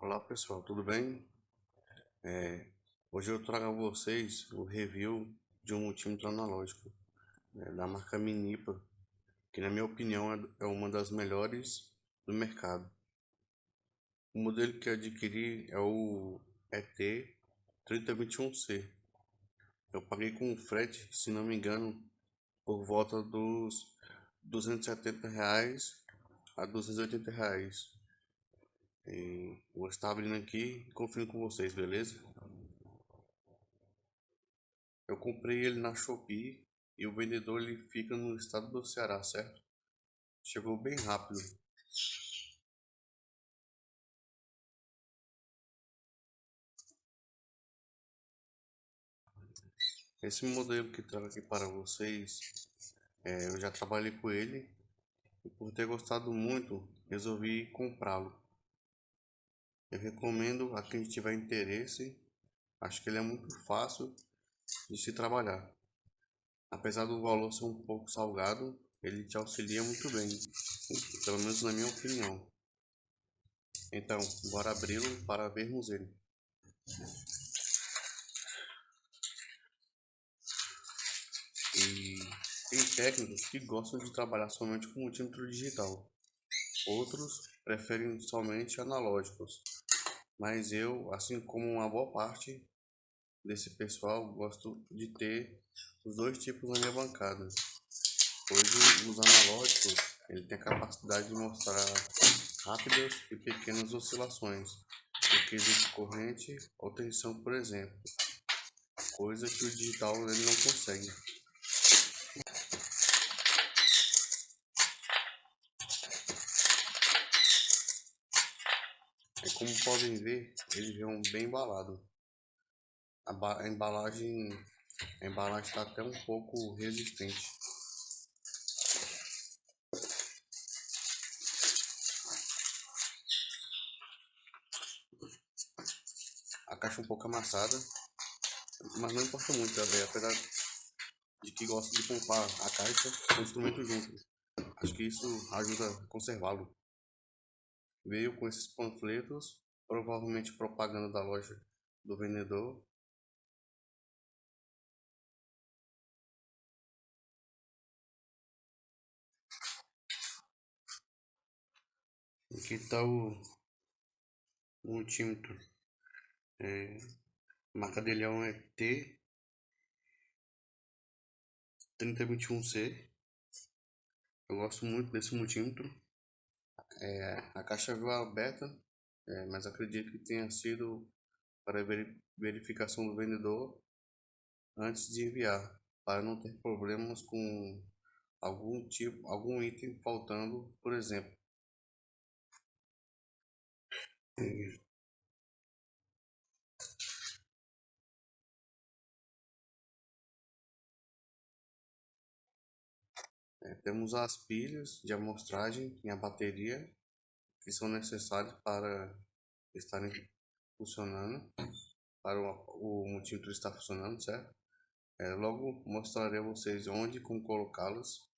Olá pessoal, tudo bem? É, Hoje eu trago a vocês o review de um multímetro analógico da marca Minipa, que na minha opinião é uma das melhores do mercado. O modelo que eu adquiri é o ET3021C. Eu paguei com frete, se não me engano, por volta dos R$ 270 a R$ 280. E vou estar abrindo aqui e conferindo com vocês, beleza? Eu comprei ele na Shopee e o vendedor ele fica no estado do Ceará, certo? Chegou bem rápido. Esse modelo que trago aqui para vocês, eu já trabalhei com ele e por ter gostado muito, resolvi comprá-lo. Eu recomendo a quem tiver interesse, acho que ele é muito fácil de se trabalhar. Apesar do valor ser um pouco salgado, ele te auxilia muito bem, pelo menos na minha opinião. Então, bora abri-lo para vermos ele. E tem técnicos que gostam de trabalhar somente com multímetro digital. Outros preferem somente analógicos. Mas eu, assim como uma boa parte desse pessoal, gosto de ter os dois tipos na minha bancada. Pois os analógicos, ele tem a capacidade de mostrar rápidas e pequenas oscilações, no quesito corrente ou tensão, por exemplo, coisa que o digital ele não consegue. E como podem ver, ele vem bem embalado. A embalagem está até um pouco resistente. A caixa é um pouco amassada, mas não importa muito, apesar de que gosto de poupar a caixa com o instrumento junto. Acho que isso ajuda a conservá-lo. Veio com esses panfletos, provavelmente propaganda da loja do vendedor. Aqui está o multímetro. A marca dele é um ET3021C. Eu gosto muito desse multímetro. A caixa veio aberta, mas acredito que tenha sido para verificação do vendedor antes de enviar, para não ter problemas com algum item faltando, por exemplo. Temos as pilhas de amostragem e a bateria que são necessários para estarem funcionando, para o multímetro estar funcionando, certo? Logo mostrarei a vocês onde e como colocá-las.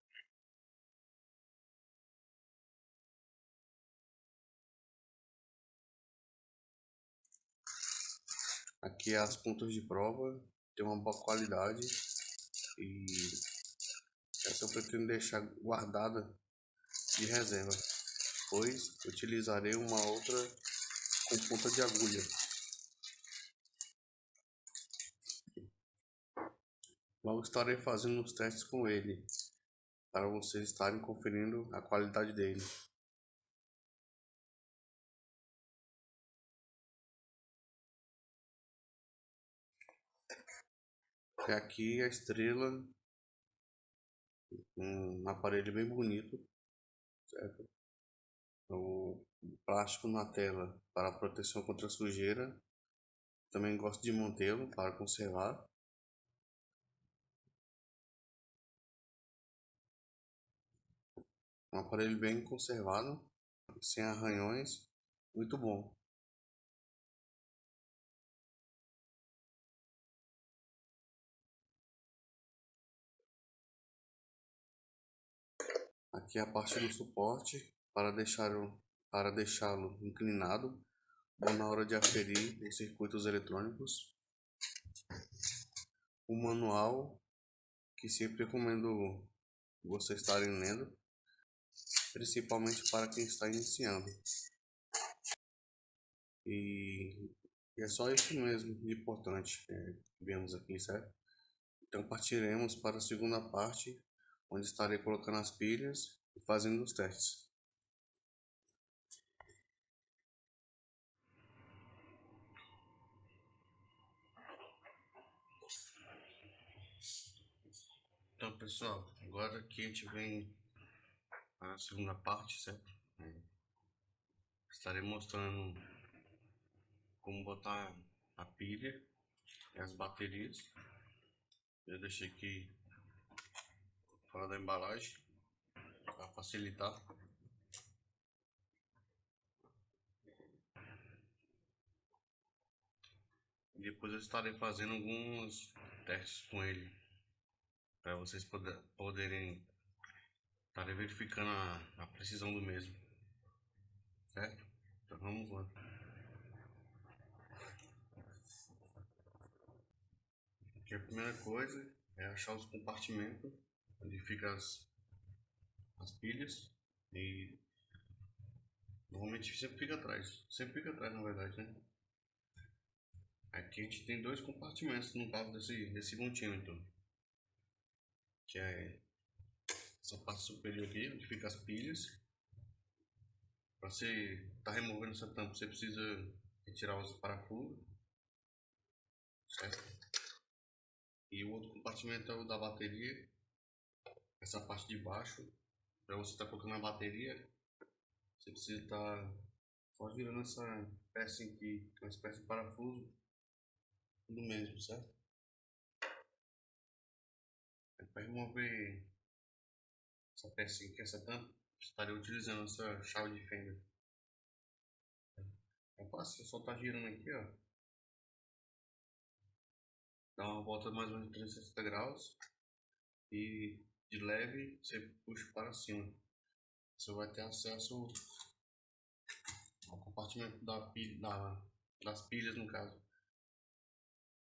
Aqui as pontas de prova têm uma boa qualidade e essa eu pretendo deixar guardada de reserva, pois utilizarei uma outra com ponta de agulha. Logo estarei fazendo os testes com ele, para vocês estarem conferindo a qualidade dele. É aqui a estrela, um aparelho bem bonito, certo? O plástico na tela para proteção contra sujeira. Também gosto de mantê-lo para conservar. Um aparelho bem conservado, sem arranhões, muito bom. Aqui é a parte do suporte para deixá-lo inclinado. ou na hora de aferir os circuitos eletrônicos. O manual, que sempre recomendo vocês estarem lendo, principalmente para quem está iniciando. E é só isso mesmo de importante que vemos aqui, certo? Então partiremos para a segunda parte, onde estarei colocando as pilhas e fazendo os testes. Então pessoal, agora que a gente vem para a segunda parte, certo? Estarei mostrando como botar a pilha e as baterias. Eu deixei aqui fora da embalagem para facilitar. E depois eu estarei fazendo alguns testes com ele para vocês poderem estar verificando a precisão do mesmo, certo? Então vamos lá. Aqui a primeira coisa é achar os compartimentos onde fica as pilhas, e normalmente sempre fica atrás na verdade, né? Aqui a gente tem dois compartimentos no caso desse multímetro, que é essa parte superior aqui onde fica as pilhas. Para você estar removendo essa tampa, você precisa retirar os parafusos, certo? E o outro compartimento é o da bateria, essa parte de baixo. Para você estar colocando a bateria, você precisa estar só girando essa peça aqui, uma espécie de parafuso do mesmo, certo? Para remover essa pecinha aqui, essa tampa, estaria utilizando essa chave de fenda. É fácil, só tá girando aqui, ó. Dá uma volta mais ou menos de 360 graus e de leve você puxa para cima. Você vai ter acesso ao compartimento das pilhas, no caso.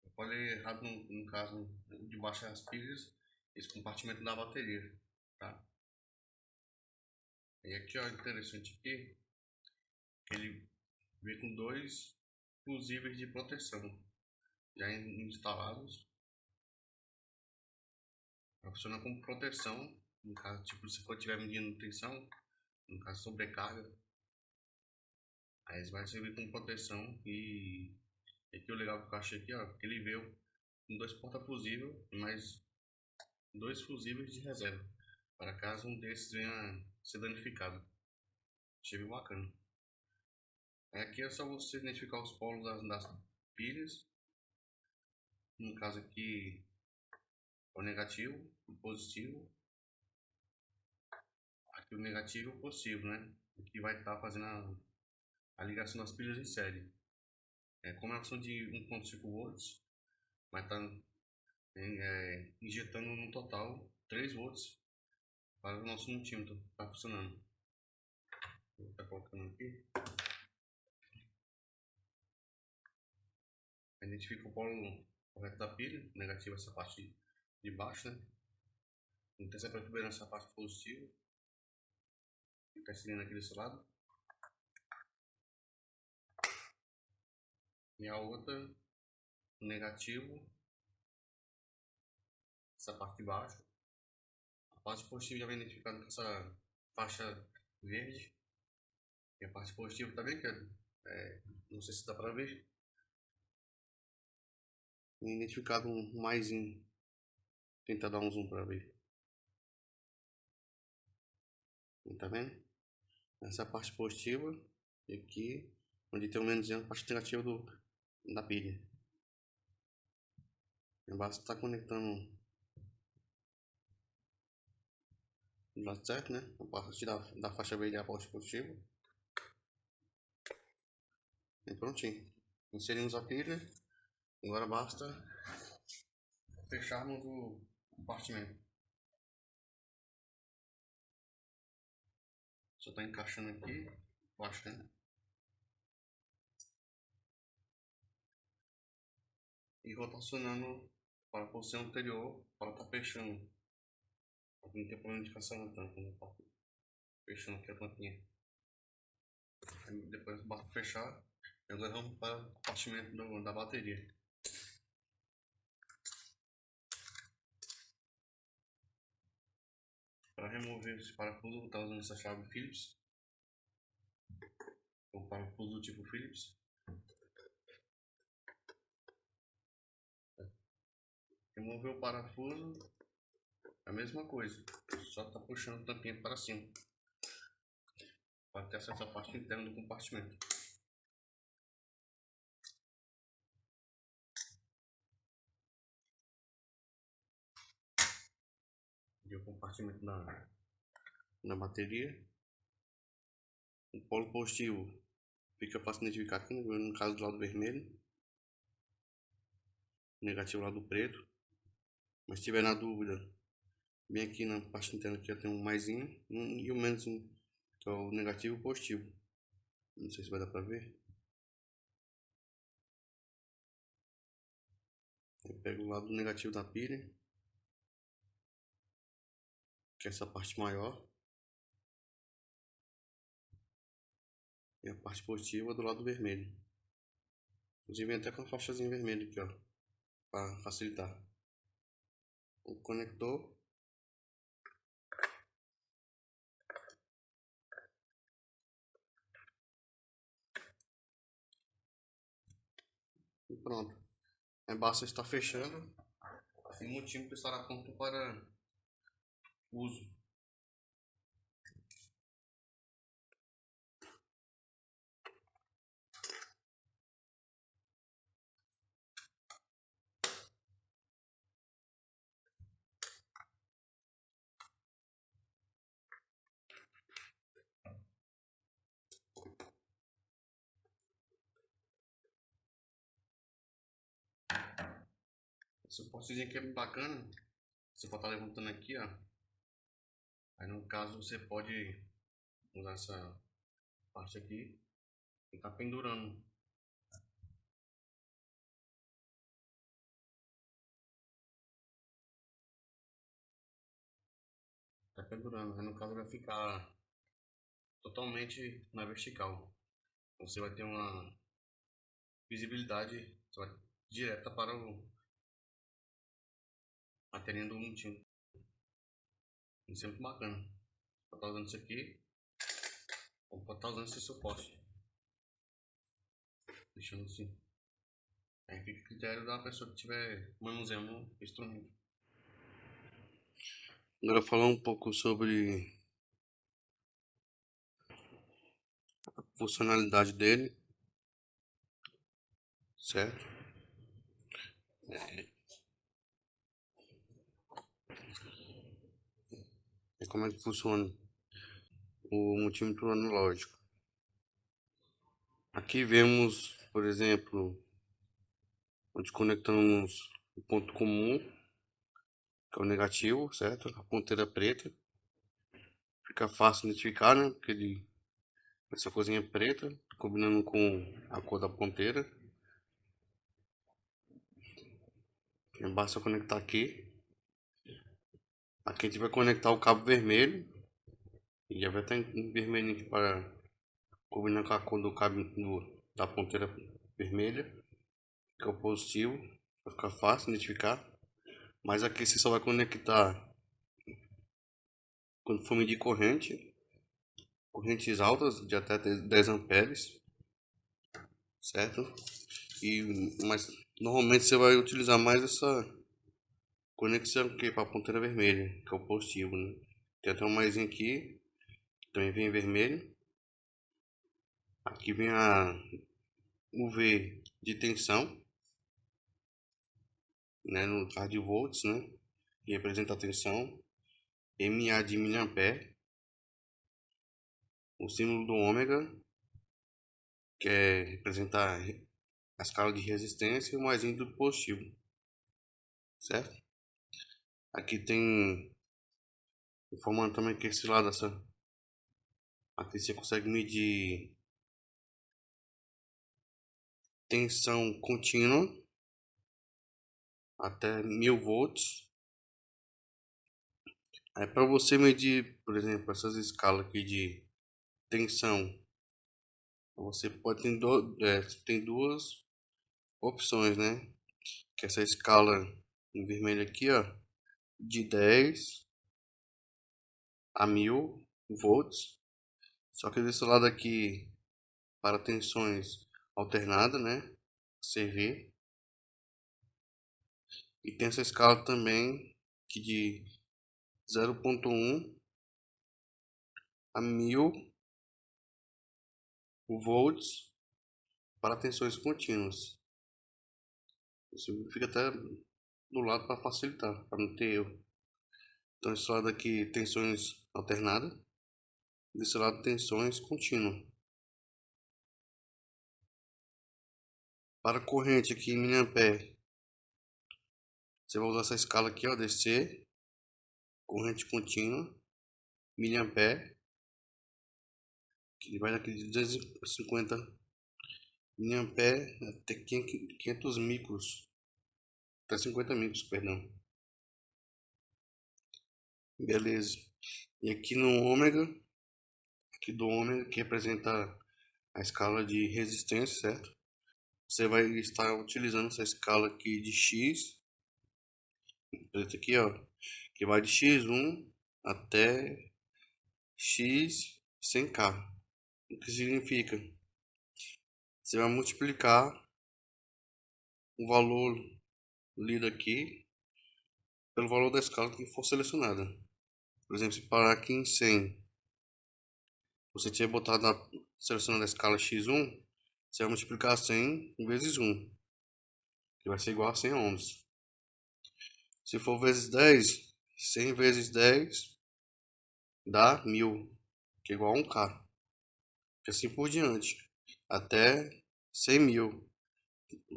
Eu falei errado no caso, de baixo das pilhas, esse compartimento da bateria, tá? E aqui, ó, interessante aqui, ele vem com dois fusíveis de proteção já instalados. Funciona como proteção, no caso, tipo, se for tiver medindo tensão, no caso sobrecarga, aí vai servir como proteção. E aqui o legal do caixa aqui, ó, que ele veio com dois porta-fusíveis e mais dois fusíveis de reserva, para caso um desses venha a ser danificado. Achei bem bacana. Aqui é só você identificar os polos das pilhas. No caso aqui, o negativo, o positivo. Aqui o negativo e o positivo, né? Aqui vai estar fazendo a ligação das pilhas em série. Como elas são de 1.5 volts, vai estar injetando no total 3 volts para o nosso multímetro estar funcionando. Vou estar colocando aqui. Identifica o polo correto da pilha, negativo essa parte de baixo, né? Então essa protuberância a parte positiva, que está seguindo aqui desse lado. E a outra, negativo, essa parte de baixo. A parte positiva já vem identificada com essa faixa verde. E a parte positiva também, que não sei se dá para ver. Identificado um maisinho. Tentar dar um zoom para ver. Tá vendo? Essa é a parte positiva. E aqui, onde tem o menos, a parte negativa da pilha. Basta estar conectando do lado certo, né? A parte da faixa verde é a parte positiva. E prontinho. Inserimos a pilha. Agora basta fecharmos o compartimento. Só está encaixando aqui, baixando. e rotacionando para a posição anterior para estar fechando. Não tem problema de ficar na tampa, né? Tá fechando aqui a tampinha. Aí depois basta fechar e agora vamos para o compartimento da bateria. Para remover esse parafuso, eu vou estar usando essa chave Phillips, um parafuso do tipo Phillips. Remover o parafuso, a mesma coisa, só tá puxando a tampinha para cima para ter acesso à parte interna do compartimento. E o compartimento na bateria. O polo positivo fica fácil de identificar aqui, no caso do lado vermelho, negativo lado preto. Mas se tiver na dúvida, bem aqui na parte interna aqui tem um maisinho e o menos, que é o negativo e o positivo. Não sei se vai dar para ver. Eu pego o lado negativo da pilha, que é essa parte maior, e a parte positiva do lado vermelho. Inclusive até com a faixazinha vermelha aqui, ó, para facilitar. O conector. E pronto. Aí basta estar fechando. Assim, o multímetro estará pronto para uso. Esse postezinho aqui é bem bacana. Você pode estar levantando aqui, ó. Aí no caso você pode usar essa parte aqui e tá pendurando. Tá pendurando. Aí no caso vai ficar totalmente na vertical. Você vai ter uma visibilidade direta para a telinha do multímetro. Isso é muito bacana. Pode estar usando isso aqui, ou pode estar usando esse suporte. Deixando assim. Aí fica a critério da pessoa que estiver manuseando o instrumento. Agora falar um pouco sobre a funcionalidade dele, certo? E como é que funciona o multímetro analógico. Aqui vemos, por exemplo, onde conectamos o ponto comum, que é o negativo, certo? A ponteira preta. Fica fácil identificar, né? Porque ele, essa coisinha preta, combinando com a cor da ponteira. Basta conectar aqui. Aqui a gente vai conectar o cabo vermelho. E já vai estar em vermelho aqui para combinar com a cor do cabo da ponteira vermelha, que é o positivo. Vai ficar fácil identificar. Mas aqui você só vai conectar quando for medir correntes altas de até 10 amperes, certo? Mas normalmente você vai utilizar mais essa conexão aqui para a ponteira vermelha, que é o positivo, né? Tem até um maisinho aqui, também vem vermelho. Aqui vem a UV de tensão, né? No caso de volts, né? Que representa a tensão. MA de miliampere. O símbolo do ômega, que representa a escala de resistência, e o maisinho do positivo, certo? Aqui tem informando também que esse lado aqui você consegue medir tensão contínua, até 1000 volts. Aí para você medir, por exemplo, essas escalas aqui de tensão, você pode tem duas opções, né? Que é essa escala em vermelho aqui, ó, de 10 a 1000 volts. Só que desse lado aqui para tensões alternadas, né? CV. E tem essa escala também que de 0,1 a 1000 volts para tensões contínuas. Isso fica até do lado para facilitar, para não ter erro. Então esse lado aqui tensões alternadas, desse lado tensões contínuas. Para corrente aqui em miliampere, você vai usar essa escala aqui, ó, DC, corrente contínua, miliampere, que vai daqui de 250 miliampere até 500 micros, até 50 micros, perdão. Beleza. E aqui no ômega, aqui do ômega, que representa a escala de resistência, certo? Você vai estar utilizando essa escala aqui de X, esse aqui, ó, que vai de X1 até X 100K. O que significa? Você vai multiplicar o valor lido aqui pelo valor da escala que for selecionada. Por exemplo, se parar aqui em 100, você tinha botado selecionando a escala X1, você vai multiplicar 100 vezes 1, que vai ser igual a 100 ohms. Se for vezes 10, 100 vezes 10 dá 1000, que é igual a 1K. E assim por diante, até 100.000.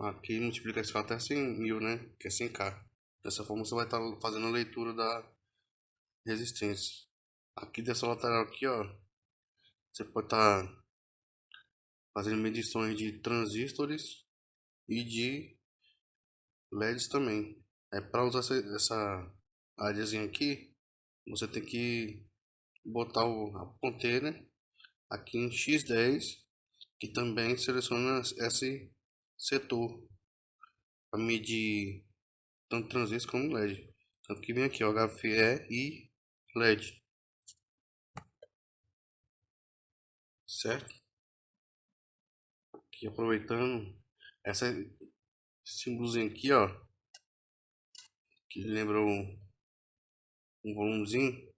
Aqui multiplica a escala até 100.000, né? Que é 100K. Dessa forma você vai estar fazendo a leitura da resistência. Aqui dessa lateral aqui, ó, você pode estar fazendo medições de transistores e de LEDs também. Para usar essa áreazinha aqui, você tem que botar a ponteira aqui em X10, que também seleciona esse setor para medir tanto transistor como LED. Tanto que vem aqui, ó, HFE e LED, certo? Aqui aproveitando essa símbolozinho aqui, ó, que lembra um volumezinho,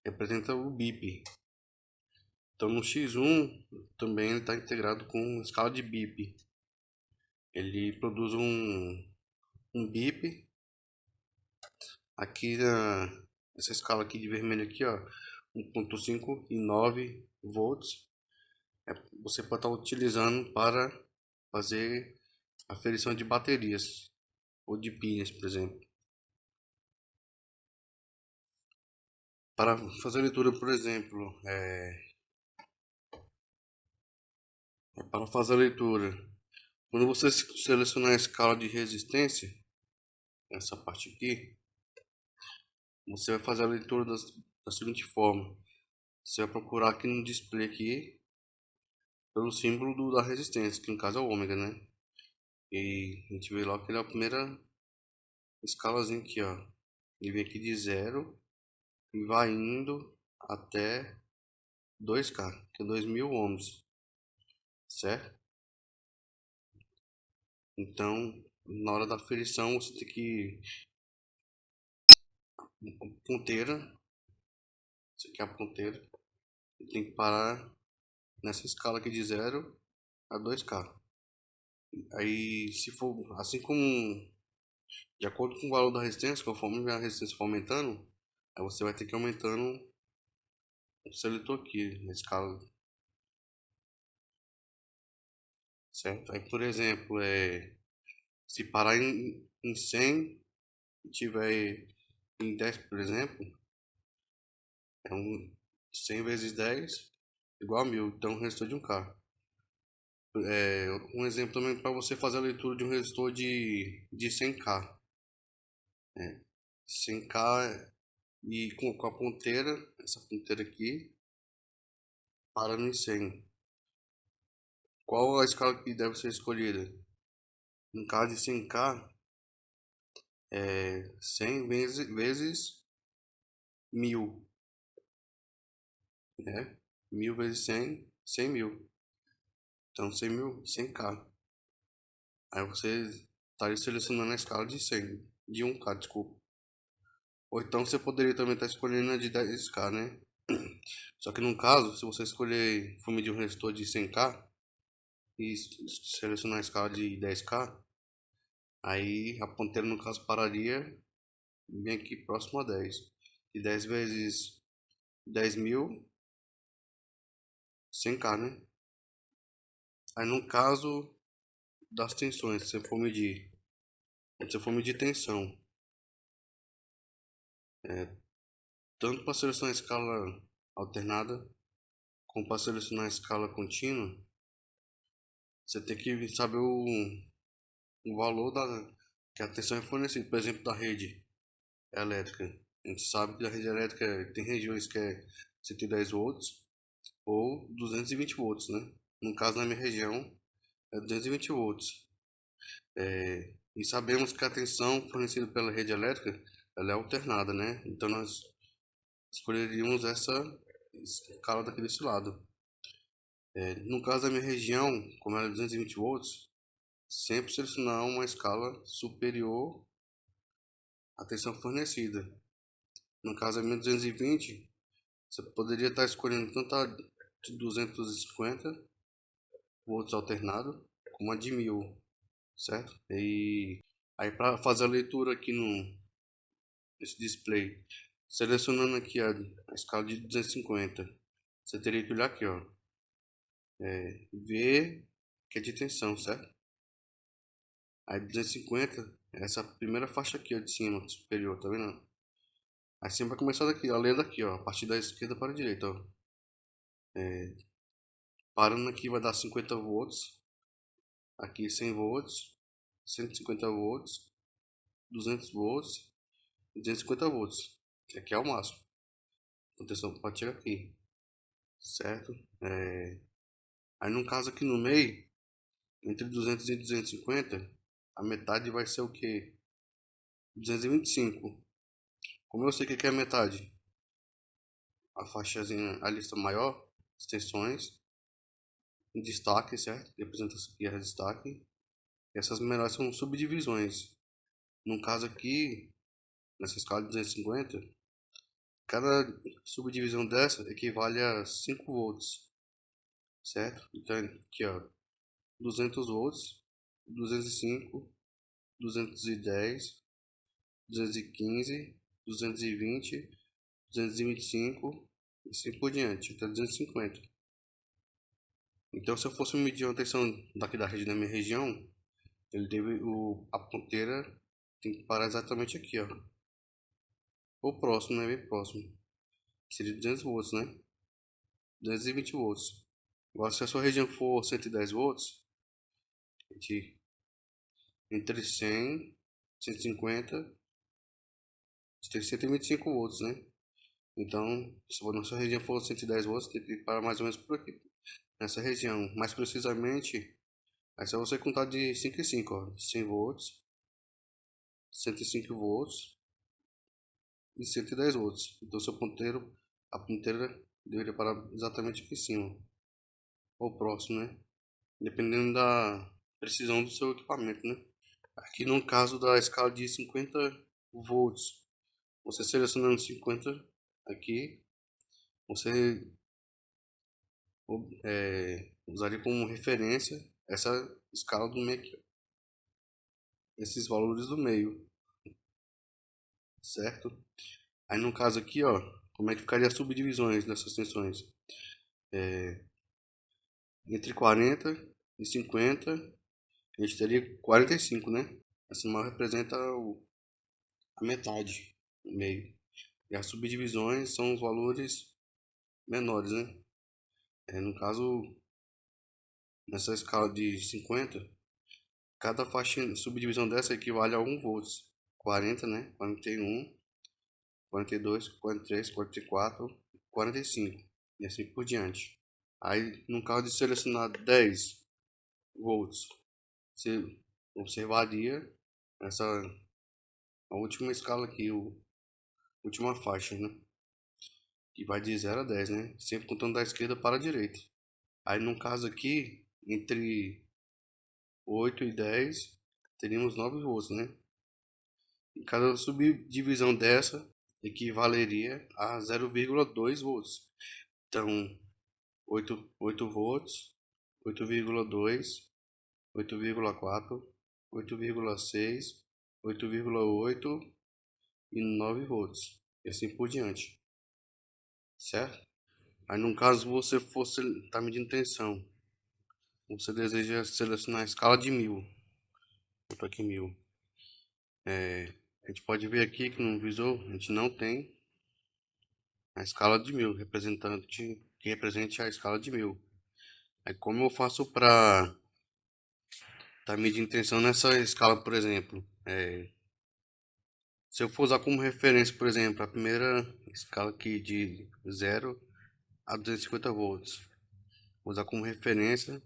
representa o BIP. Então no X1 também ele está integrado com escala de BIP. Ele produz um BIP aqui essa escala aqui de vermelho aqui, ó, 1.5 e 9 volts. Você pode estar utilizando para fazer aferição de baterias ou de pilhas, por exemplo. Para fazer a leitura, por exemplo, para fazer a leitura, quando você selecionar a escala de resistência, essa parte aqui, você vai fazer a leitura da seguinte forma. Você vai procurar aqui no display aqui pelo símbolo da resistência, que no caso é o ômega, né? E a gente vê logo que ele é a primeira escalazinha aqui, ó. Ele vem aqui de 0 e vai indo até 2K, que é 2000 ohms, certo? Então, na hora da aferição, você tem que ponteira, isso aqui é a ponteira, tem que parar nessa escala aqui de 0 a 2K. Aí, se for assim como de acordo com o valor da resistência, conforme a resistência for aumentando, aí você vai ter que ir aumentando o seletor aqui na escala, certo? Aí, por exemplo, se parar em 100 e tiver em 10, por exemplo, é 100 vezes 10 igual a 1000, então o resistor de 1K. Um exemplo também para você fazer a leitura de um resistor de 100K. 100K e com a ponteira, essa ponteira aqui, parando em 100. Qual a escala que deve ser escolhida? No caso de 100K, é 100 vezes 1000, né? 1000 vezes 100, 100 mil. Então 100 mil, 100K. Aí você estaria selecionando a escala de 100, de 1K, desculpa. Ou então você poderia também estar escolhendo a de 10K, né? Só que no caso, se você escolher for medir um resistor de 100K e selecionar a escala de 10K, aí a ponteira no caso pararia bem aqui próximo a 10. E 10 vezes 10 mil, 100K, né? Aí no caso das tensões, se você for medir tensão, tanto para selecionar a escala alternada, como para selecionar a escala contínua, você tem que saber o valor que a tensão é fornecida, por exemplo, da rede elétrica. A gente sabe que a rede elétrica tem regiões que é 110 volts ou 220 volts, né? No caso, na minha região, é 220 volts. E sabemos que a tensão fornecida pela rede elétrica, ela é alternada, né? Então, nós escolheríamos essa escala daqui desse lado. No caso da minha região, como ela é 220 volts, sempre selecionar uma escala superior à tensão fornecida. No caso da minha 220, você poderia estar escolhendo tanto a de 250 volts alternado como a de 1000, certo? E aí para fazer a leitura aqui nesse display, selecionando aqui a escala de 250, você teria que olhar aqui, ó, V, que é de tensão, certo? Aí 250, essa primeira faixa aqui, ó, de cima, superior, tá vendo? Aí você vai começar daqui, a ler daqui, ó, a partir da esquerda para a direita, ó. Parando aqui vai dar 50 volts, aqui 100 volts, 150 volts, 200 volts, 250 volts. Aqui é o máximo. Proteção pode chegar aqui, certo? Aí no caso aqui no meio, entre 200 e 250, a metade vai ser o que? 225. Como eu sei que aqui é a metade, a faixazinha, a lista maior, extensões, em destaque, certo? Representa isso aqui a destaque. E essas menores são subdivisões. No caso aqui, nessa escala de 250, cada subdivisão dessa equivale a 5 volts, certo? Então aqui ó, 200 volts, 205, 210, 215, 220, 225 e assim por diante, até 250. Então se eu fosse medir uma tensão daqui da rede da minha região, a ponteira tem que parar exatamente aqui, ó. Ou próximo, né? Bem próximo. Seria 200 volts, né? 220 volts. Agora, se a sua região for 110 volts, gente, entre 100, 150, tem 125 volts, né? Então, se a nossa região for 110 volts, tem que parar mais ou menos por aqui. Nessa região, mais precisamente, é só você contar de 5 em 5, ó. 100 volts, 105 volts e 110 volts. Então, a ponteira deveria parar exatamente aqui em cima, ou próximo, né? Dependendo da precisão do seu equipamento, né? Aqui no caso da escala de 50 volts, você selecionando 50 aqui, você usaria como referência essa escala do meio aqui, esses valores do meio, certo? Aí no caso aqui, ó, como é que ficaria as subdivisões dessas tensões? Entre 40 e 50, a gente teria 45, né? Essa mal representa a metade, o meio. E as subdivisões são os valores menores, né? No caso, nessa escala de 50, cada faixa subdivisão dessa equivale a 1 volts. 40, né? 41, 42, 43, 44, 45 e assim por diante. Aí no caso de selecionar 10 volts, você observaria essa a última escala aqui, última faixa, né? Que vai de 0 a 10, né? Sempre contando da esquerda para a direita. Aí no caso aqui, entre 8 e 10, teríamos 9 volts, né? E cada subdivisão dessa equivaleria a 0,2 volts. Então, 8 volts, 8,2, 8,4, 8,6, 8,8 e 9 volts. E assim por diante, certo? Aí no caso você fosse tá medindo tensão, você deseja selecionar a escala de 1000. Vou aqui 1000. A gente pode ver aqui que no visor a gente não tem a escala de 1000, representante que represente a escala de 1000. Aí como eu faço para medindo tensão nessa escala, por exemplo? Se eu for usar como referência, por exemplo, a primeira escala aqui de 0 a 250 volts, vou usar como referência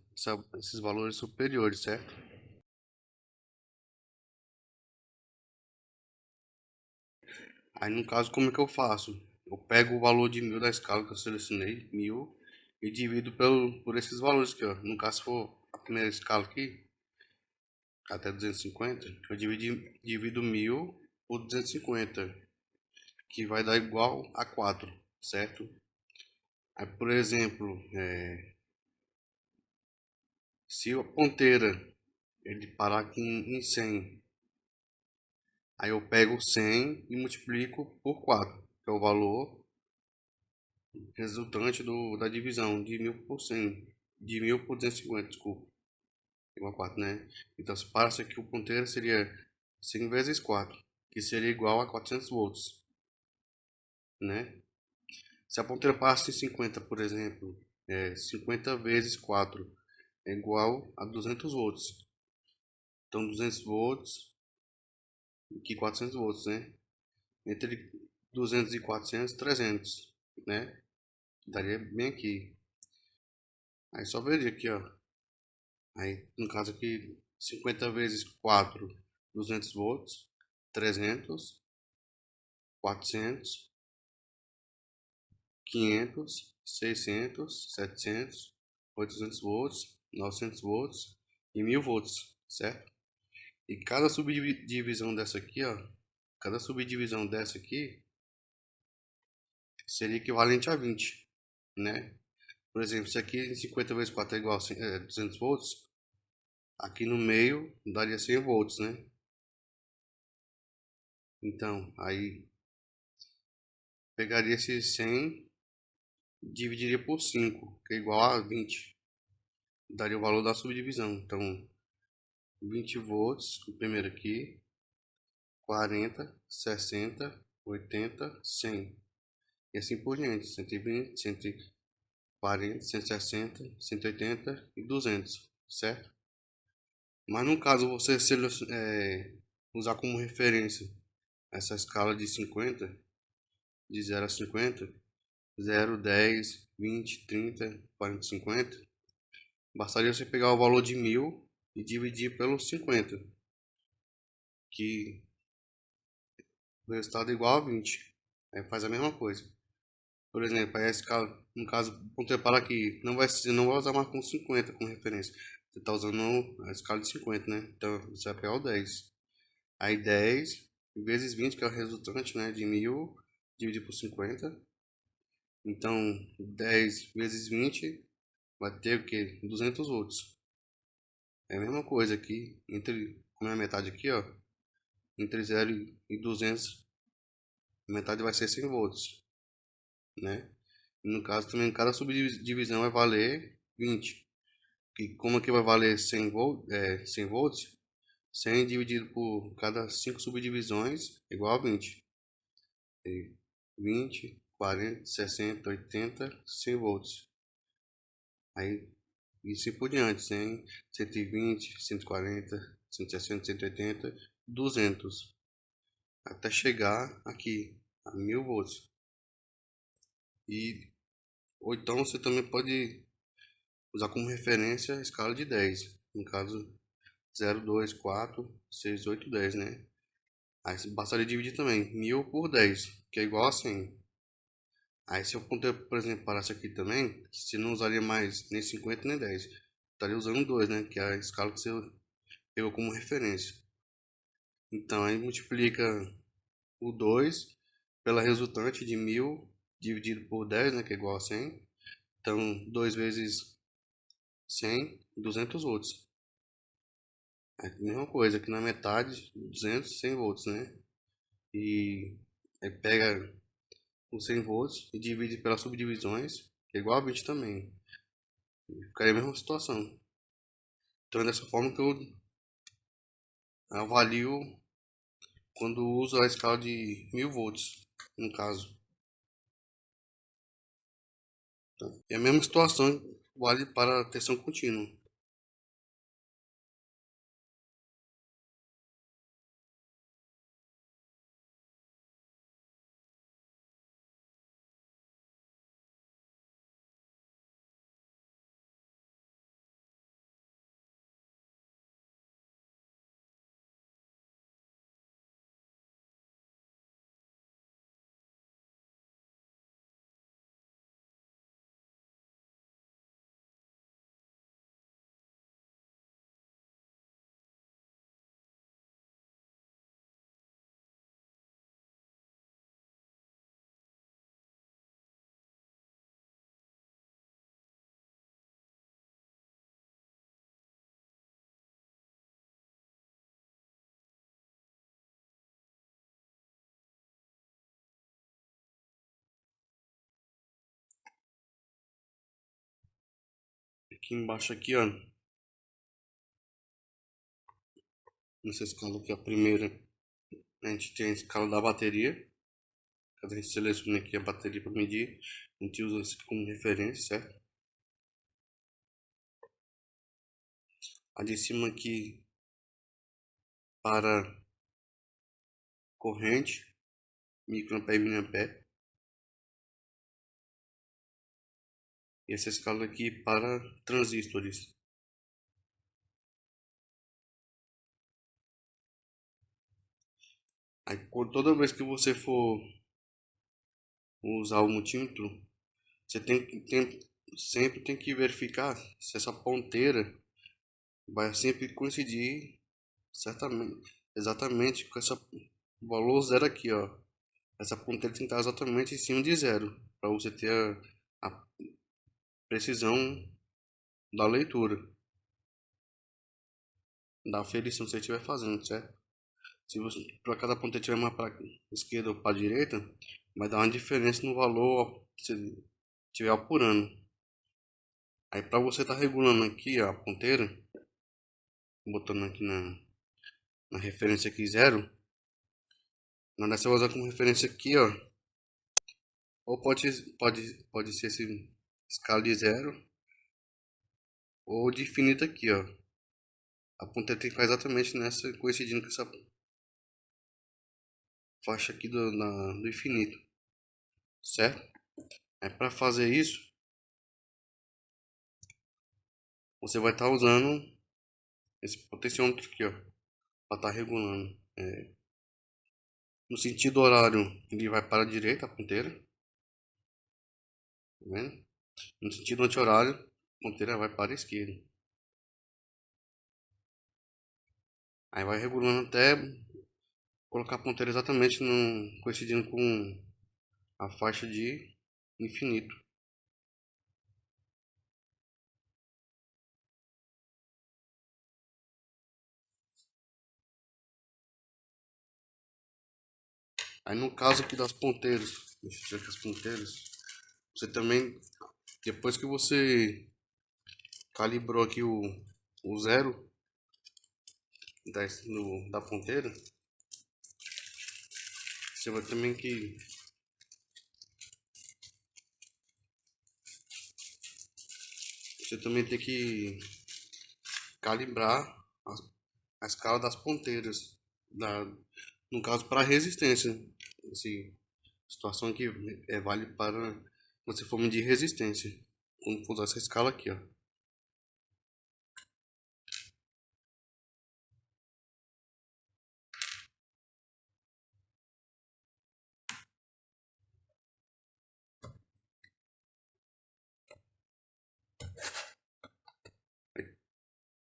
esses valores superiores, certo? Aí no caso, como é que eu faço? Eu pego o valor de 1000 da escala que eu selecionei, 1000, e divido por esses valores aqui, ó. No caso, se for a primeira escala aqui, até 250, eu divido 1000 por 250, que vai dar igual a 4, certo? Aí, por exemplo, se a ponteira ele parar aqui em 100, aí eu pego 100 e multiplico por 4, que é o valor resultante da divisão de 1000 por 100, de 1000 por 250, desculpa, igual a 4, né? Então, se parasse aqui o ponteiro seria 100 vezes 4, que seria igual a 400 volts, né? Se a ponteira passa em 50, por exemplo, 50 vezes 4 é igual a 200 volts. Então, 200 volts e 400 volts, né? Entre 200 e 400, 300, né? Daria bem aqui. Aí só veria aqui, ó. Aí, no caso aqui, 50 vezes 4, 200 volts, 300, 400, 500, 600, 700, 800 volts, 900 volts e 1000 volts, certo? E cada subdivisão dessa aqui, ó, cada subdivisão dessa aqui seria equivalente a 20, né? Por exemplo, se aqui 50 vezes 4 é igual a 200 volts, aqui no meio daria 100 volts, né? Então, aí pegaria esse 100, dividiria por 5, que é igual a 20. Daria o valor da subdivisão. Então, 20 volts, o primeiro aqui, 40, 60, 80, 100. E assim por diante, 120, 140, 160, 180 e 200, certo? Mas no caso você usar como referência essa escala de 50, de 0 a 50, 0, 10, 20, 30, 40, 50, bastaria você pegar o valor de 1000 e dividir pelo 50, que o resultado é igual a 20. Aí faz a mesma coisa. Por exemplo, aí a escala, no caso, ponteiro para aqui, você não vai usar mais com 50 como referência. Você está usando a escala de 50, né? Então você vai pegar o 10. Aí 10 vezes 20, que é o resultante, né, de 1000, dividido por 50. Então 10 vezes 20 vai ter o que? 200 volts. É a mesma coisa aqui, como é a metade aqui, ó, entre 0 e 200, a metade vai ser 100 volts, né? E no caso também, cada subdivisão vai valer 20. E como aqui vai valer 100 volts, 100 dividido por cada 5 subdivisões é igual a 20. E 20, 40, 60, 80, 100 volts. Aí, e assim por diante, 100, 120, 140, 160, 180, 200. até chegar aqui a 1000 volts. Ou então você também pode usar como referência a escala de 10, no caso 0, 2, 4, 6, 8, 10, né? Aí você bastaria dividir também 1000 por 10, que é igual a 100. Aí se eu, por exemplo, parasse aqui também, você não usaria mais nem 50 nem 10. Estaria usando 2, né? Que é a escala que você pegou como referência. Então aí multiplica o 2 pela resultante de 1000 dividido por 10, né? Que é igual a 100. Então 2 vezes 100, 200 volts. É a mesma coisa, aqui na metade, 200, 100 volts, né? E aí pega os 100 volts e divide pelas subdivisões, que é igual a 20 também. Ficaria a mesma situação. Então é dessa forma que eu avalio quando uso a escala de 1000 volts, no caso. E a mesma situação vale para a tensão contínua. Aqui embaixo aqui, ó, nessa escala aqui, a primeira, a gente tem a escala da bateria. Quando a gente seleciona aqui a bateria para medir, a gente usa isso como referência, certo? A de cima aqui para corrente, microampere e miliampere. E essa escala aqui para transistores. Aí, toda vez que você for usar o multímetro, você sempre tem que verificar se essa ponteira vai sempre coincidir exatamente com essa valor zero aqui, ó. Essa ponteira tem que estar exatamente em cima de zero, para você ter a precisão da leitura, da aferição que você estiver fazendo, certo? Se você, para cada ponteira tiver mais para esquerda ou para direita, vai dar uma diferença no valor que você estiver apurando. Aí para você estar regulando aqui ó, a ponteira, botando aqui na referência aqui zero, na dessa eu vou usar como referência aqui, ó. Ou pode ser esse escala de zero, ou de infinito aqui, ó. A ponteira tem que ficar exatamente nessa, coincidindo com essa faixa aqui do infinito, certo? Aí para fazer isso, você vai estar usando esse potenciômetro aqui, ó, para estar regulando. No sentido horário, ele vai para a direita, a ponteira, tá vendo? No sentido anti-horário, a ponteira vai para a esquerda. Aí vai regulando até colocar a ponteira exatamente coincidindo com a faixa de infinito. Aí no caso aqui das ponteiras, deixa eu tirar aqui as ponteiras, você também, depois que você calibrou aqui o zero da ponteira, você vai também que você também tem que calibrar a, a escala das ponteiras No caso, para resistência. Essa situação aqui vale para você for medir resistência. Quando for usar essa escala aqui, ó.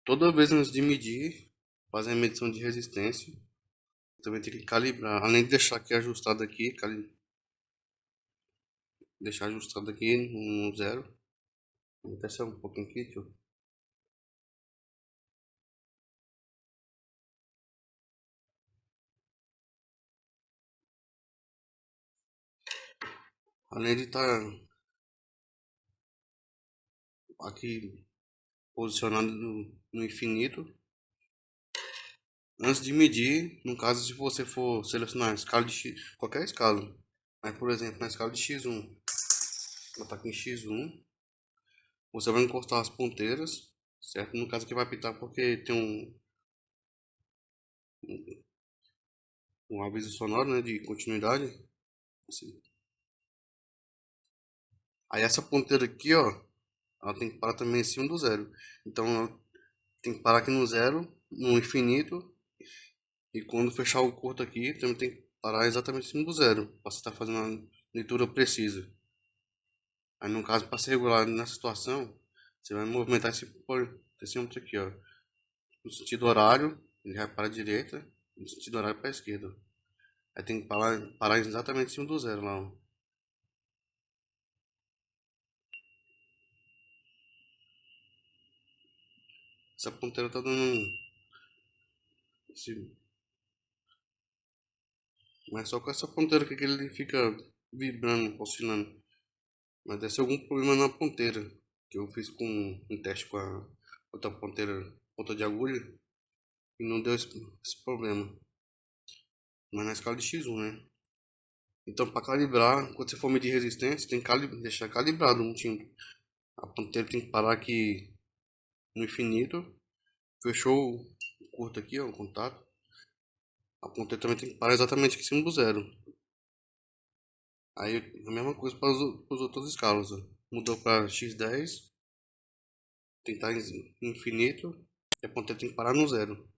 Toda vez antes de medir, fazer a medição de resistência, também tem que calibrar. Além de deixar aqui ajustado aqui, deixar ajustado aqui no zero. Vou descer um pouquinho aqui, tio. Além de estar aqui posicionado no infinito, antes de medir, no caso se você for selecionar a escala de X, qualquer escala, mas por exemplo na escala de X1, botar aqui em X1, você vai encostar as ponteiras, certo? No caso aqui vai apitar porque tem um aviso sonoro, né, de continuidade. Assim. Aí essa ponteira aqui, ó, ela tem que parar também em cima do zero. Então ela tem que parar aqui no zero, no infinito, e quando fechar o curto aqui, também tem que parar exatamente em cima do zero, para você estar fazendo uma leitura precisa. Aí no caso, para ser regular nessa situação, você vai movimentar esse terçômetro aqui, ó, no sentido horário, ele vai para a direita, no sentido horário para a esquerda. Aí tem que parar exatamente em cima do zero lá, ó. Essa ponteira tá dando esse... Mas só com essa ponteira aqui que ele fica vibrando, oscilando. Mas deve ser algum problema na ponteira. Que eu fiz com um teste com a outra ponteira, ponta de agulha. E não deu esse problema. Mas na escala de X1, né? Então para calibrar, quando você for medir resistência, tem que deixar calibrado um tímetro. A ponteira tem que parar aqui no infinito. Fechou o curto aqui, ó, o contato. A ponteira também tem que parar exatamente aqui em cima do zero. Aí a mesma coisa para as outras escalas. Ó. Mudou para X10, tem que estar em infinito, e a ponteira tem que parar no zero.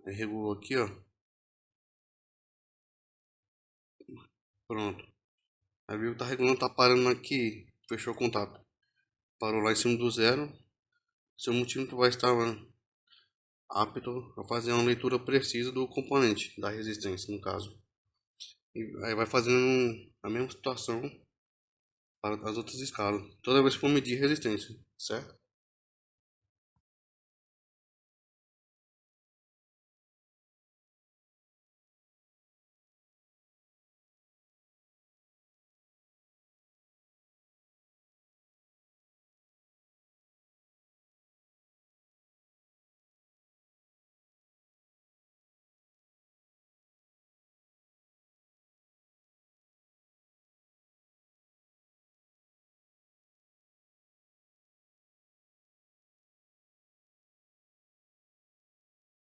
Aí regulou aqui, ó. Pronto. Aí viu que tá regulando, tá parando aqui. Fechou o contato. Parou lá em cima do zero. Seu multímetro vai estar apto a fazer uma leitura precisa do componente da resistência, no caso. E aí vai fazendo a mesma situação para as outras escalas. Toda vez que for medir resistência, certo?